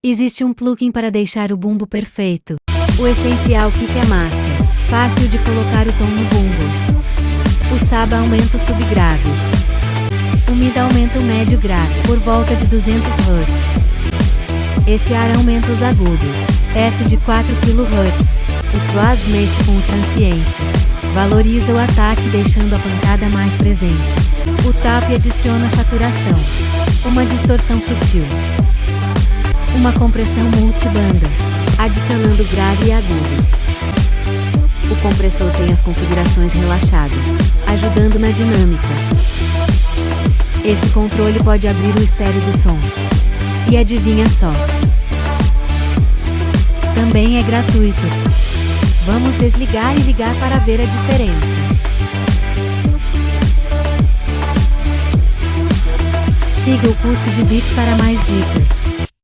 Existe um plugin para deixar o bumbo perfeito. O essencial kick é massa, fácil de colocar o tom no bumbo. O Saba aumenta os subgraves. O Mid aumenta o médio grave por volta de 200 Hz. Esse ar aumenta os agudos, perto de 4 kHz. O Quads mexe com o transiente, valoriza o ataque deixando a pancada mais presente. O Tap adiciona saturação, uma distorção sutil, uma compressão multibanda, adicionando grave e agudo. O compressor tem as configurações relaxadas, ajudando na dinâmica. Esse controle pode abrir o estéreo do som. E adivinha só? Também é gratuito. Vamos desligar e ligar para ver a diferença. Siga o curso de BIP para mais dicas.